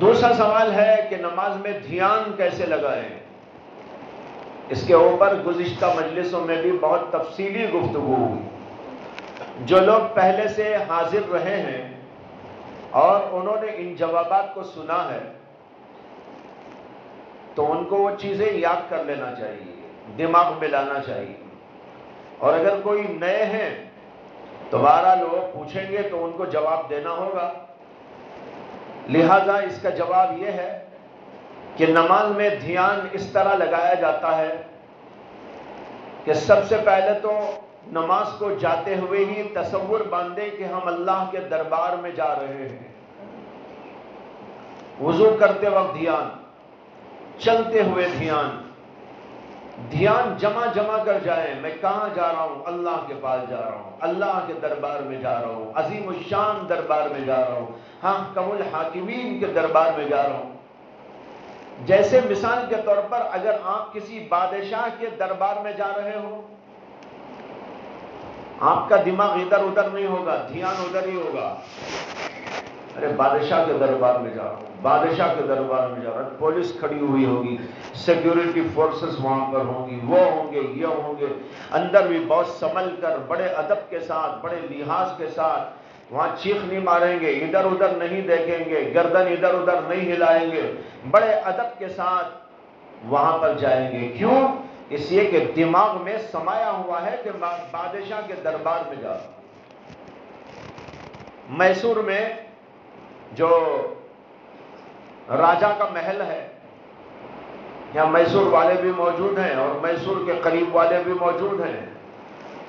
دوسرا سوال ہے کہ نماز میں دھیان کیسے لگائیں؟ اس کے اوپر گزشتہ مجلسوں میں بھی بہت تفصیلی گفتگو ہوئی۔ جو لوگ پہلے سے حاضر رہے ہیں اور انہوں نے ان جوابات کو سنا ہے تو ان کو وہ چیزیں یاد کر لینا چاہیے، دماغ میں لانا چاہیے۔ اور اگر کوئی نئے ہیں تو بہرحال لوگ پوچھیں گے تو ان کو جواب دینا ہوگا۔ لہذا اس کا جواب یہ ہے کہ نماز میں دھیان اس طرح لگایا جاتا ہے کہ سب سے پہلے تو نماز کو جاتے ہوئے ہی تصور باندھے کہ ہم اللہ کے دربار میں جا رہے ہیں۔ وضو کرتے وقت دھیان، چلتے ہوئے دھیان جمع کر جائیں۔ میں کہاں جا رہا ہوں؟ اللہ کے پاس جا رہا ہوں، اللہ کے دربار میں جا رہا ہوں، عظیم الشان دربار میں جا رہا ہوں، حاکم الحاکمین کے دربار میں جا رہا ہوں۔ جیسے مثال کے طور پر اگر آپ کسی بادشاہ کے دربار میں جا رہے ہو، آپ کا دماغ ادھر ادھر نہیں ہوگا، دھیان ادھر ہی ہوگا۔ ارے بادشاہ کے دربار میں جا رہا ہوں، بادشاہ کے دربار میں جا رہا ہوں، پولیس کھڑی ہوئی ہوگی، سیکیورٹی فورسز وہاں پر ہوں گی، وہ ہوں گے، یہ ہوں گے، اندر بھی بہت سنبھل کر بڑے ادب کے ساتھ، بڑے لحاظ کے ساتھ وہاں چیخ نہیں ماریں گے، ادھر ادھر نہیں دیکھیں گے، گردن ادھر ادھر نہیں ہلائیں گے، بڑے ادب کے ساتھ وہاں پر جائیں گے۔ کیوں؟ اس لیے کہ دماغ میں سمایا ہوا ہے کہ بادشاہ کے دربار میں جا رہا ہوں۔ میسور میں جو راجہ کا محل ہے، یہاں میسور والے بھی موجود ہیں اور میسور کے قریب والے بھی موجود ہیں،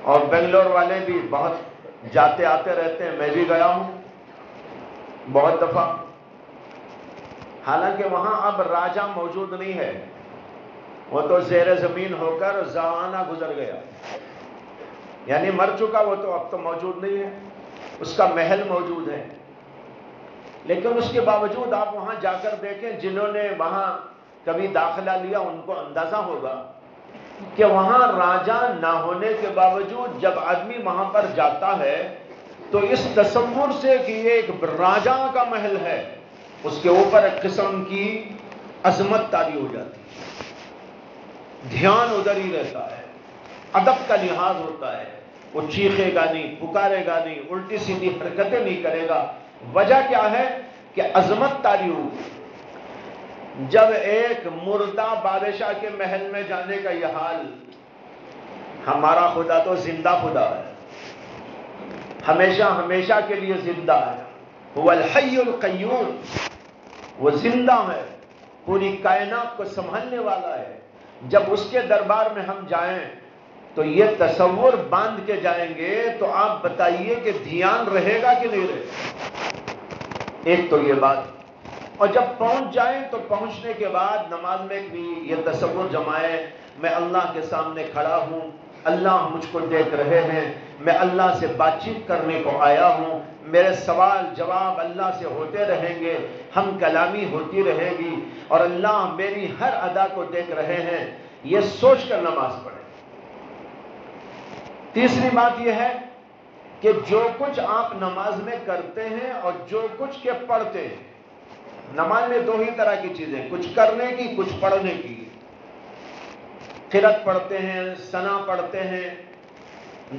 اور بنگلور والے بھی بہت جاتے آتے رہتے ہیں، میں بھی گیا ہوں بہت دفعہ۔ حالانکہ وہاں اب راجہ موجود نہیں ہے، وہ تو زیر زمین ہو کر زمانہ گزر گیا، یعنی مر چکا، وہ تو اب تو موجود نہیں ہے، اس کا محل موجود ہے۔ لیکن اس کے باوجود آپ وہاں جا کر دیکھیں، جنہوں نے وہاں کبھی داخلہ لیا ان کو اندازہ ہوگا کہ وہاں راجہ نہ ہونے کے باوجود جب آدمی وہاں پر جاتا ہے تو اس تصور سے کہ یہ ایک راجہ کا محل ہے، اس کے اوپر ایک قسم کی عظمت طاری ہو جاتی ہے، دھیان ادھر ہی رہتا ہے، ادب کا لحاظ ہوتا ہے، وہ چیخے گا نہیں، پکارے گا نہیں، الٹی سیدھی حرکتیں نہیں کرے گا۔ وجہ کیا ہے کہ عظمت طاری ہو۔ جب ایک مردہ بادشاہ کے محل میں جانے کا یہ حال، ہمارا خدا تو زندہ خدا ہے، ہمیشہ ہمیشہ کے لیے زندہ ہے، وہ الحی القیوم، وہ زندہ ہے، پوری کائنات کو سنبھالنے والا ہے۔ جب اس کے دربار میں ہم جائیں تو یہ تصور باندھ کے جائیں گے تو آپ بتائیے کہ دھیان رہے گا کہ نہیں رہے گا؟ ایک تو یہ بات۔ اور جب پہنچ جائیں تو پہنچنے کے بعد نماز میں بھی یہ تصور جمائیں، میں اللہ کے سامنے کھڑا ہوں، اللہ مجھ کو دیکھ رہے ہیں، میں اللہ سے بات چیت کرنے کو آیا ہوں، میرے سوال جواب اللہ سے ہوتے رہیں گے، ہم کلامی ہوتی رہے گی، اور اللہ میری ہر ادا کو دیکھ رہے ہیں، یہ سوچ کر نماز پڑھیں۔ تیسری بات یہ ہے کہ جو کچھ آپ نماز میں کرتے ہیں اور جو کچھ کے پڑھتے ہیں، نماز میں دو ہی طرح کی چیزیں، کچھ کرنے کی، کچھ پڑھنے کی۔ قرأت پڑھتے ہیں، ثنا پڑھتے ہیں،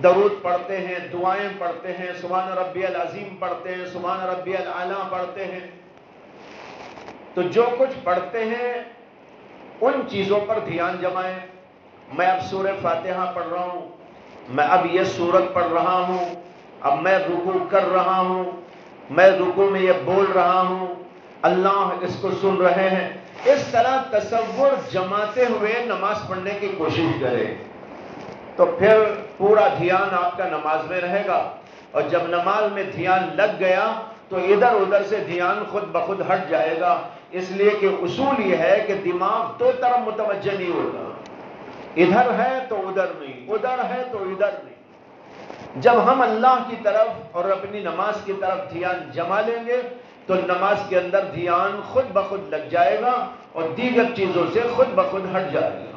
درود پڑھتے ہیں، دعائیں پڑھتے ہیں، سبحان ربی العظیم پڑھتے ہیں، سبحان ربی الاعلیٰ پڑھتے ہیں۔ تو جو کچھ پڑھتے ہیں ان چیزوں پر دھیان جمائیں۔ میں اب سورہ فاتحہ پڑھ رہا ہوں، میں اب یہ سورت پڑھ رہا ہوں، اب میں رکوع کر رہا ہوں، میں رکوع میں یہ بول رہا ہوں، اللہ اس کو سن رہے ہیں۔ اس طرح تصور جماتے ہوئے نماز پڑھنے کی کوشش کریں، تو پھر پورا دھیان آپ کا نماز میں رہے گا۔ اور جب نماز میں دھیان لگ گیا تو ادھر ادھر سے دھیان خود بخود ہٹ جائے گا، اس لیے کہ اصول یہ ہے کہ دماغ دو طرف متوجہ نہیں ہوگا، ادھر ہے تو ادھر نہیں، ادھر ہے تو ادھر نہیں۔ جب ہم اللہ کی طرف اور اپنی نماز کی طرف دھیان جما لیں گے تو نماز کے اندر دھیان خود بخود لگ جائے گا اور دیگر چیزوں سے خود بخود ہٹ جائے گا۔